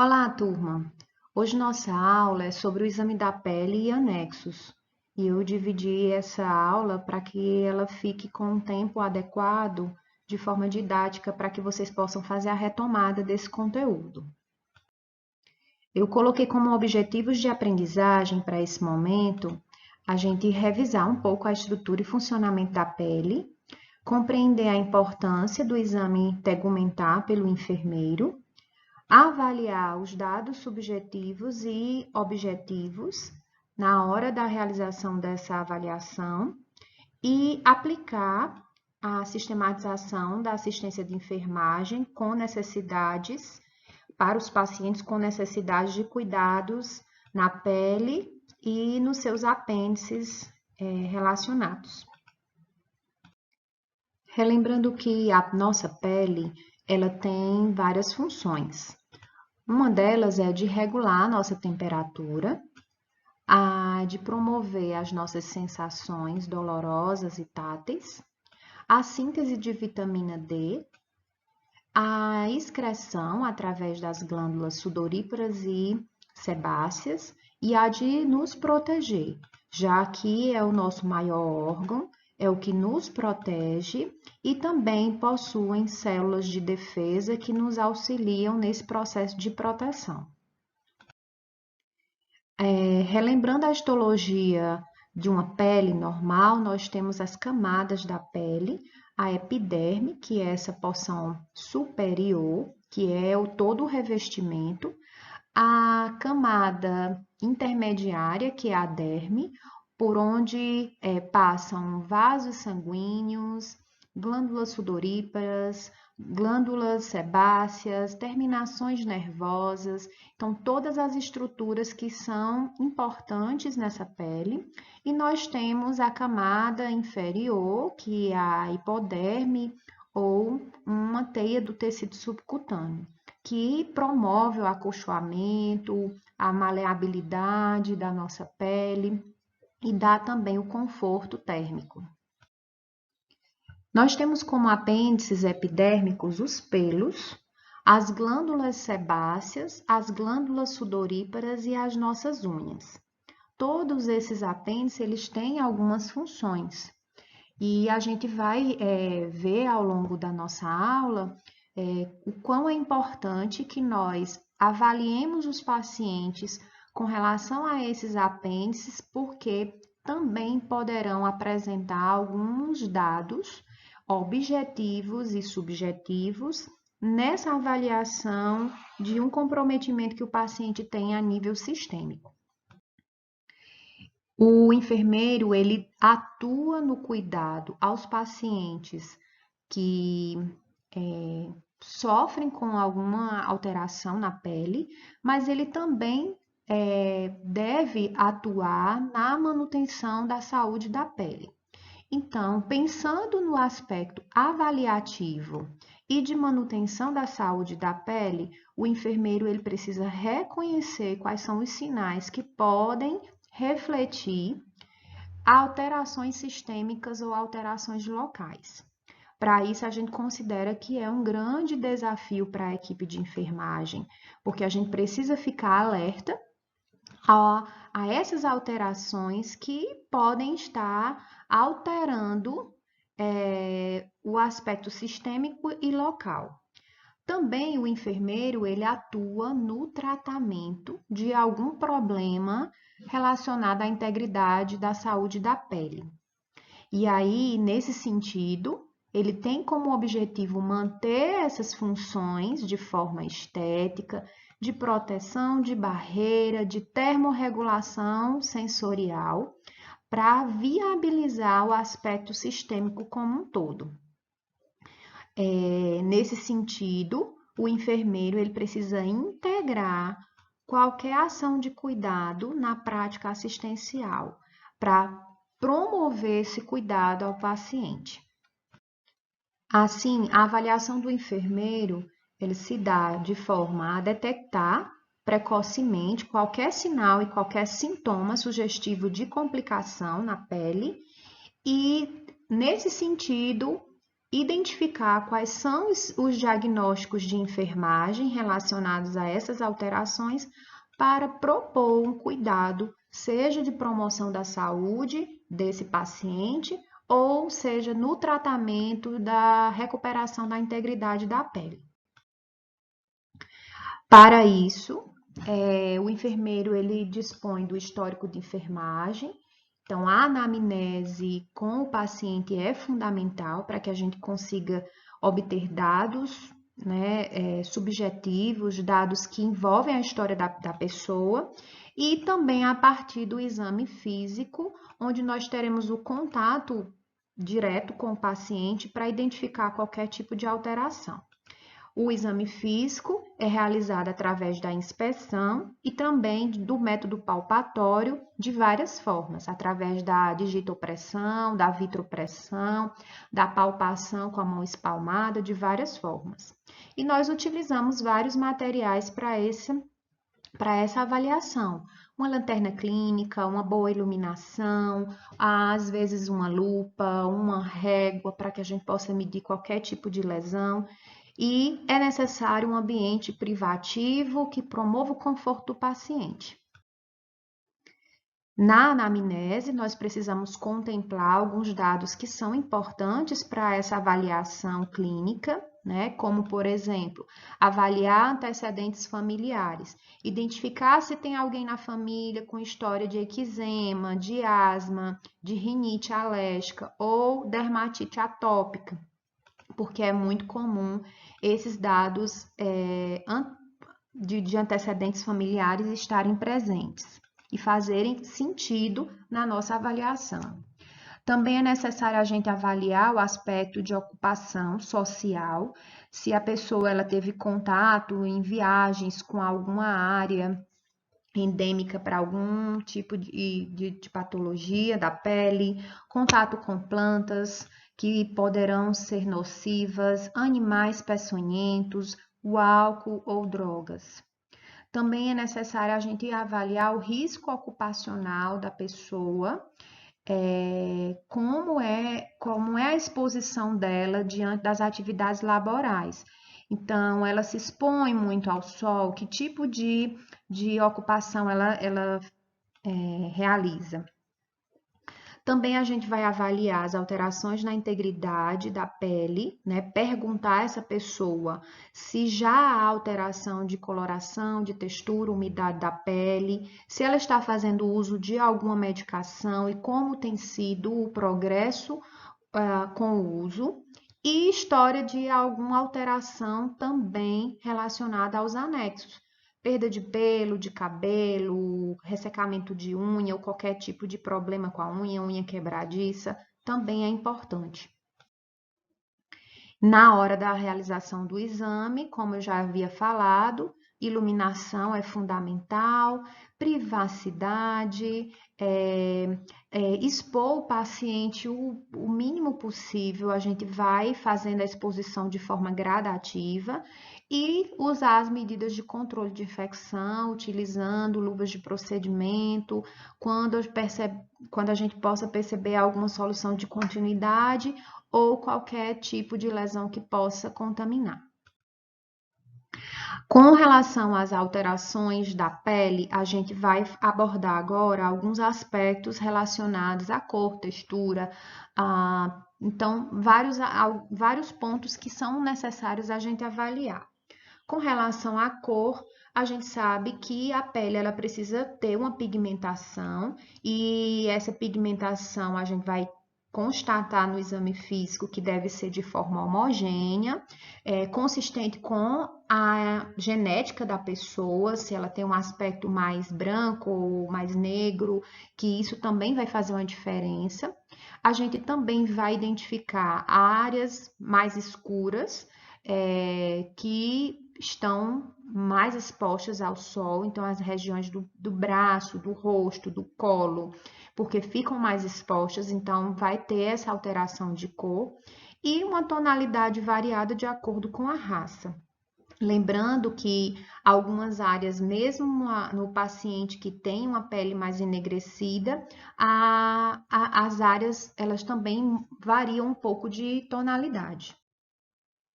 Olá, turma! Hoje nossa aula é sobre o exame da pele e anexos. E eu dividi essa aula para que ela fique com um tempo adequado, de forma didática, para que vocês possam fazer a retomada desse conteúdo. Eu coloquei como objetivos de aprendizagem para esse momento a gente revisar um pouco a estrutura e funcionamento da pele, compreender a importância do exame tegumentar pelo enfermeiro, avaliar os dados subjetivos e objetivos na hora da realização dessa avaliação e aplicar a sistematização da assistência de enfermagem com necessidades para os pacientes com necessidades de cuidados na pele e nos seus apêndices relacionados. Relembrando que a nossa pele, ela tem várias funções. Uma delas é de regular a nossa temperatura, a de promover as nossas sensações dolorosas e táteis, a síntese de vitamina D, a excreção através das glândulas sudoríparas e sebáceas e a de nos proteger, já que é o nosso maior órgão, é o que nos protege e também possuem células de defesa que nos auxiliam nesse processo de proteção. Relembrando a histologia de uma pele normal, nós temos as camadas da pele, a epiderme, que é essa porção superior, que é todo o revestimento, a camada intermediária, que é a derme, por onde passam vasos sanguíneos, glândulas sudoríparas, glândulas sebáceas, terminações nervosas, então todas as estruturas que são importantes nessa pele. E nós temos a camada inferior, que é a hipoderme ou uma teia do tecido subcutâneo, que promove o acolchoamento, a maleabilidade da nossa pele e dá também o conforto térmico. Nós temos como apêndices epidérmicos os pelos, as glândulas sebáceas, as glândulas sudoríparas e as nossas unhas. Todos esses apêndices, eles têm algumas funções. E a gente vai ver ao longo da nossa aula o quão é importante que nós avaliemos os pacientes com relação a esses apêndices, porque também poderão apresentar alguns dados objetivos e subjetivos nessa avaliação de um comprometimento que o paciente tem a nível sistêmico. O enfermeiro, ele atua no cuidado aos pacientes que sofrem com alguma alteração na pele, mas ele também deve atuar na manutenção da saúde da pele. Então, pensando no aspecto avaliativo e de manutenção da saúde da pele, o enfermeiro ele precisa reconhecer quais são os sinais que podem refletir alterações sistêmicas ou alterações locais. Para isso, a gente considera que é um grande desafio para a equipe de enfermagem, porque a gente precisa ficar alerta a essas alterações que podem estar alterando o aspecto sistêmico e local. Também o enfermeiro ele atua no tratamento de algum problema relacionado à integridade da saúde da pele. E aí, nesse sentido, ele tem como objetivo manter essas funções de forma estética, de proteção de barreira, de termorregulação sensorial, para viabilizar o aspecto sistêmico como um todo. Nesse sentido, o enfermeiro ele precisa integrar qualquer ação de cuidado na prática assistencial, para promover esse cuidado ao paciente. Assim, a avaliação do enfermeiro ele se dá de forma a detectar precocemente qualquer sinal e qualquer sintoma sugestivo de complicação na pele e, nesse sentido, identificar quais são os diagnósticos de enfermagem relacionados a essas alterações para propor um cuidado, seja de promoção da saúde desse paciente, ou seja, no tratamento da recuperação da integridade da pele. Para isso, o enfermeiro ele dispõe do histórico de enfermagem. Então, a anamnese com o paciente é fundamental para que a gente consiga obter dados, né, subjetivos, dados que envolvem a história da pessoa, e também a partir do exame físico, onde nós teremos o contato direto com o paciente para identificar qualquer tipo de alteração. O exame físico é realizado através da inspeção e também do método palpatório de várias formas, através da digitopressão, da vitropressão, da palpação com a mão espalmada, de várias formas. E nós utilizamos vários materiais para essa avaliação. Uma lanterna clínica, uma boa iluminação, às vezes uma lupa, uma régua para que a gente possa medir qualquer tipo de lesão. E é necessário um ambiente privativo que promova o conforto do paciente. Na anamnese, nós precisamos contemplar alguns dados que são importantes para essa avaliação clínica, né? Como, por exemplo, avaliar antecedentes familiares, identificar se tem alguém na família com história de eczema, de asma, de rinite alérgica ou dermatite atópica, porque é muito comum esses dados de antecedentes familiares estarem presentes e fazerem sentido na nossa avaliação. Também é necessário a gente avaliar o aspecto de ocupação social, se a pessoa ela teve contato em viagens com alguma área endêmica para algum tipo de patologia da pele, contato com plantas que poderão ser nocivas, animais peçonhentos, o álcool ou drogas. Também é necessário a gente avaliar o risco ocupacional da pessoa, como é a exposição dela diante das atividades laborais. Então, ela se expõe muito ao sol, que tipo de ocupação ela realiza. Também a gente vai avaliar as alterações na integridade da pele, né? Perguntar a essa pessoa se já há alteração de coloração, de textura, umidade da pele, se ela está fazendo uso de alguma medicação e como tem sido o progresso com o uso. E história de alguma alteração também relacionada aos anexos. Perda de pelo, de cabelo, ressecamento de unha ou qualquer tipo de problema com a unha quebradiça, também é importante. Na hora da realização do exame, como eu já havia falado, iluminação é fundamental, privacidade, expor o paciente o mínimo possível, a gente vai fazendo a exposição de forma gradativa e usar as medidas de controle de infecção, utilizando luvas de procedimento, quando a gente possa perceber alguma solução de continuidade ou qualquer tipo de lesão que possa contaminar. Com relação às alterações da pele, a gente vai abordar agora alguns aspectos relacionados à cor, textura, então vários pontos que são necessários a gente avaliar. Com relação à cor, a gente sabe que a pele ela precisa ter uma pigmentação e essa pigmentação a gente vai constatar no exame físico que deve ser de forma homogênea, consistente com a genética da pessoa, se ela tem um aspecto mais branco ou mais negro, que isso também vai fazer uma diferença. A gente também vai identificar áreas mais escuras, que estão mais expostas ao sol, então as regiões do braço, do rosto, do colo, porque ficam mais expostas, então vai ter essa alteração de cor e uma tonalidade variada de acordo com a raça. Lembrando que algumas áreas, mesmo no paciente que tem uma pele mais enegrecida, as áreas elas também variam um pouco de tonalidade.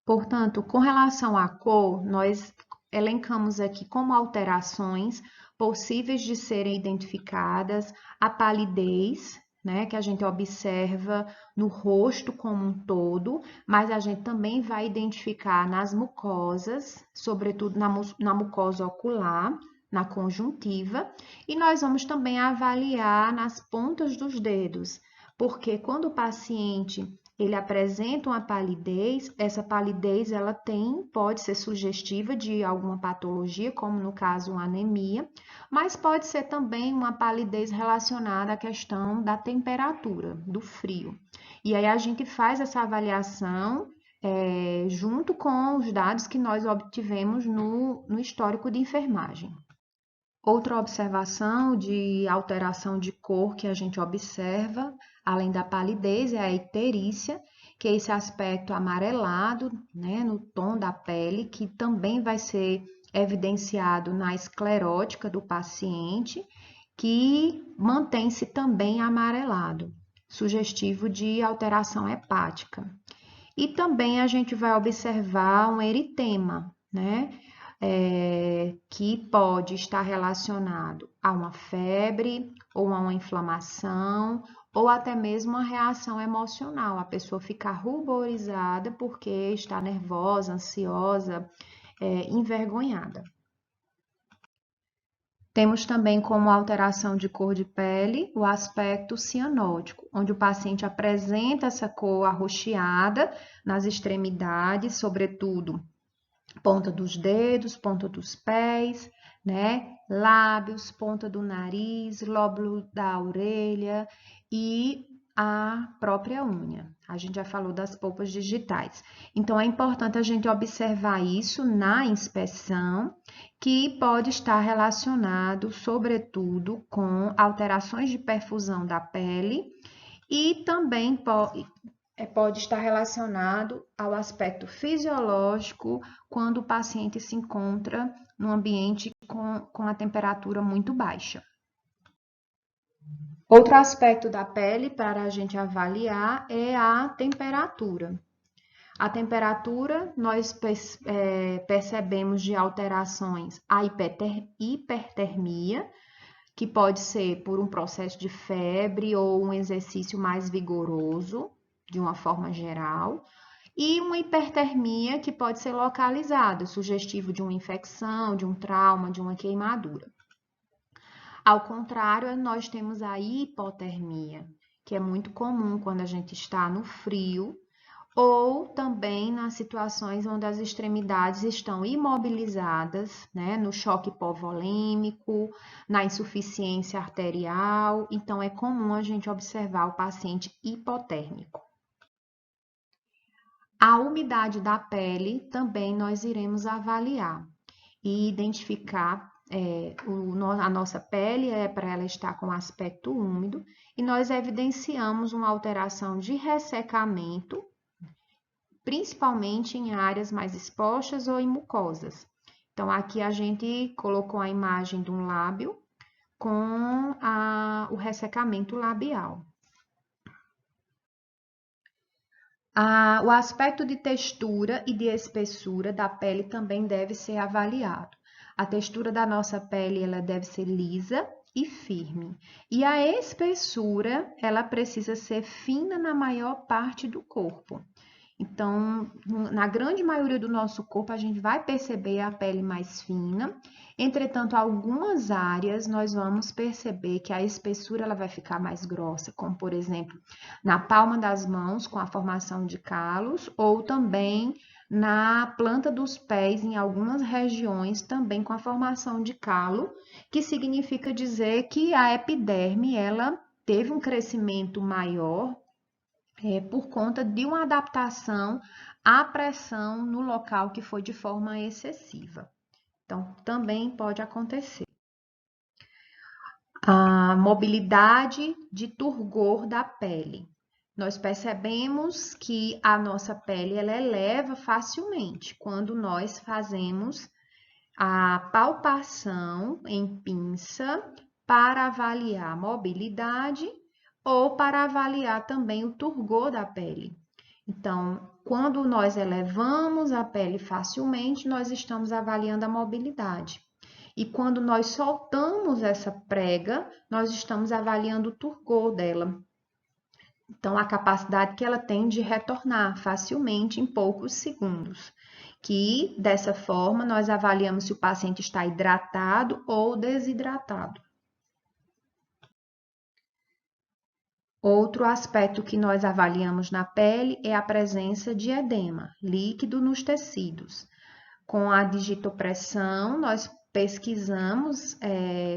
Portanto, com relação à cor, nós elencamos aqui como alterações possíveis de serem identificadas a palidez, né, que a gente observa no rosto como um todo, mas a gente também vai identificar nas mucosas, sobretudo na mucosa ocular, na conjuntiva, e nós vamos também avaliar nas pontas dos dedos, porque quando o paciente ele apresenta uma palidez, essa palidez ela pode ser sugestiva de alguma patologia, como no caso uma anemia, mas pode ser também uma palidez relacionada à questão da temperatura, do frio. E aí a gente faz essa avaliação junto com os dados que nós obtivemos no histórico de enfermagem. Outra observação de alteração de cor que a gente observa, além da palidez, é a icterícia, que é esse aspecto amarelado, né, no tom da pele, que também vai ser evidenciado na esclerótica do paciente, que mantém-se também amarelado, sugestivo de alteração hepática. E também a gente vai observar um eritema, né? Que pode estar relacionado a uma febre, ou a uma inflamação, ou até mesmo uma reação emocional. A pessoa ficar ruborizada porque está nervosa, ansiosa, envergonhada. Temos também como alteração de cor de pele o aspecto cianótico, onde o paciente apresenta essa cor arroxeada nas extremidades, sobretudo ponta dos dedos, ponta dos pés, né? Lábios, ponta do nariz, lóbulo da orelha e a própria unha. A gente já falou das polpas digitais. Então, é importante a gente observar isso na inspeção, que pode estar relacionado, sobretudo, com alterações de perfusão da pele e também pode estar relacionado ao aspecto fisiológico quando o paciente se encontra num ambiente com a temperatura muito baixa. Outro aspecto da pele para a gente avaliar é a temperatura. A temperatura, nós percebemos de alterações a hipertermia, que pode ser por um processo de febre ou um exercício mais vigoroso, de uma forma geral, e uma hipertermia que pode ser localizada, sugestivo de uma infecção, de um trauma, de uma queimadura. Ao contrário, nós temos a hipotermia, que é muito comum quando a gente está no frio, ou também nas situações onde as extremidades estão imobilizadas, né, no choque hipovolêmico, na insuficiência arterial. Então, é comum a gente observar o paciente hipotérmico. A umidade da pele também nós iremos avaliar e identificar a nossa pele para ela estar com aspecto úmido e nós evidenciamos uma alteração de ressecamento, principalmente em áreas mais expostas ou em mucosas. Então, aqui a gente colocou a imagem de um lábio com o ressecamento labial. O aspecto de textura e de espessura da pele também deve ser avaliado. A textura da nossa pele ela deve ser lisa e firme. E a espessura ela precisa ser fina na maior parte do corpo. Então, na grande maioria do nosso corpo, a gente vai perceber a pele mais fina. Entretanto, algumas áreas nós vamos perceber que a espessura ela vai ficar mais grossa, como por exemplo, na palma das mãos, com a formação de calos, ou também na planta dos pés, em algumas regiões, também com a formação de calo, que significa dizer que a epiderme ela teve um crescimento maior por conta de uma adaptação à pressão no local que foi de forma excessiva. Então, também pode acontecer. A mobilidade de turgor da pele. nós percebemos que a nossa pele ela eleva facilmente quando nós fazemos a palpação em pinça para avaliar a mobilidade ou para avaliar também o turgor da pele. Então, quando nós elevamos a pele facilmente, nós estamos avaliando a mobilidade. E quando nós soltamos essa prega, nós estamos avaliando o turgor dela. Então, a capacidade que ela tem de retornar facilmente em poucos segundos. Que dessa forma nós avaliamos se o paciente está hidratado ou desidratado. Outro aspecto que nós avaliamos na pele é a presença de edema, líquido nos tecidos. Com a digitopressão, nós pesquisamos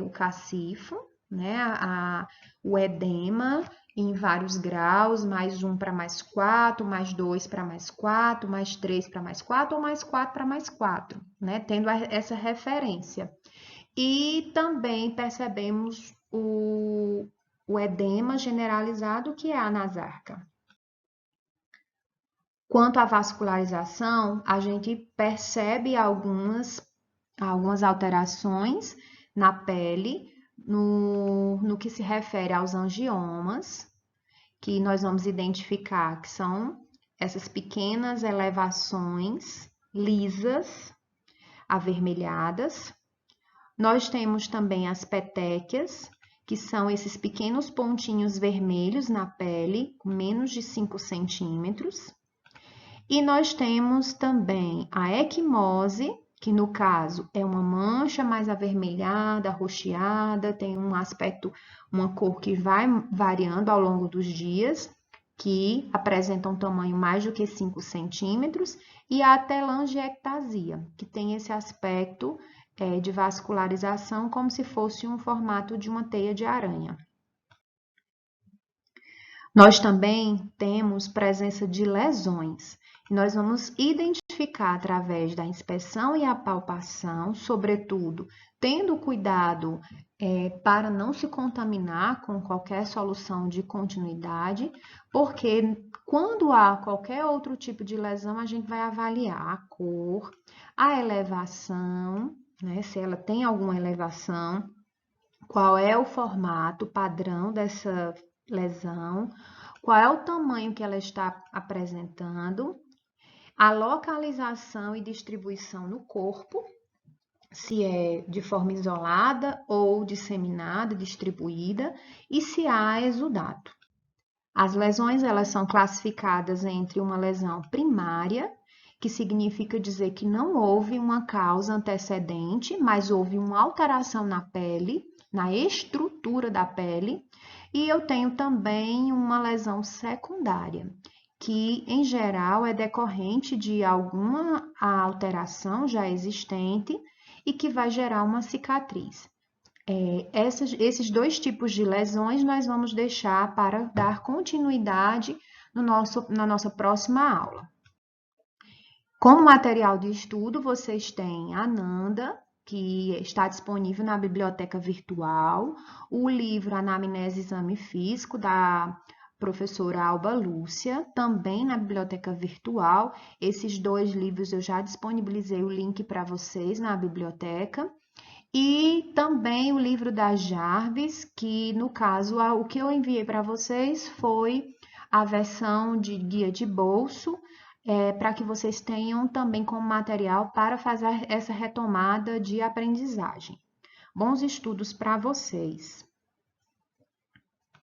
o cacifo, né, o edema em vários graus, mais 1 para mais 4, mais 2 para mais 4, mais 3 para mais 4 ou mais 4 para mais 4, né, tendo essa referência. E também percebemos o edema generalizado, que é a nasarca. Quanto à vascularização, a gente percebe algumas alterações na pele no que se refere aos angiomas, que nós vamos identificar que são essas pequenas elevações lisas, avermelhadas. Nós temos também as petequias, que são esses pequenos pontinhos vermelhos na pele, com menos de 5 centímetros. E nós temos também a equimose, que no caso é uma mancha mais avermelhada, arroxeada, tem um aspecto, uma cor que vai variando ao longo dos dias, que apresenta um tamanho mais do que 5 centímetros, e a telangiectasia, que tem esse aspecto de vascularização como se fosse um formato de uma teia de aranha. Nós também temos presença de lesões. Nós vamos identificar através da inspeção e a palpação, sobretudo tendo cuidado para não se contaminar com qualquer solução de continuidade, porque quando há qualquer outro tipo de lesão, a gente vai avaliar a cor, a elevação, né, se ela tem alguma elevação, qual é o formato padrão dessa lesão, qual é o tamanho que ela está apresentando, a localização e distribuição no corpo, se é de forma isolada ou disseminada, distribuída, e se há exudato. As lesões, elas são classificadas entre uma lesão primária, que significa dizer que não houve uma causa antecedente, mas houve uma alteração na pele, na estrutura da pele, e eu tenho também uma lesão secundária, que em geral é decorrente de alguma alteração já existente e que vai gerar uma cicatriz. Esses dois tipos de lesões nós vamos deixar para dar continuidade na nossa próxima aula. Como material de estudo, vocês têm a Nanda, que está disponível na biblioteca virtual, o livro Anamnese e Exame Físico, da professora Alba Lúcia, também na biblioteca virtual. Esses dois livros eu já disponibilizei o link para vocês na biblioteca. E também o livro da Jarvis, que no caso o que eu enviei para vocês foi a versão de guia de bolso, para que vocês tenham também como material para fazer essa retomada de aprendizagem. Bons estudos para vocês!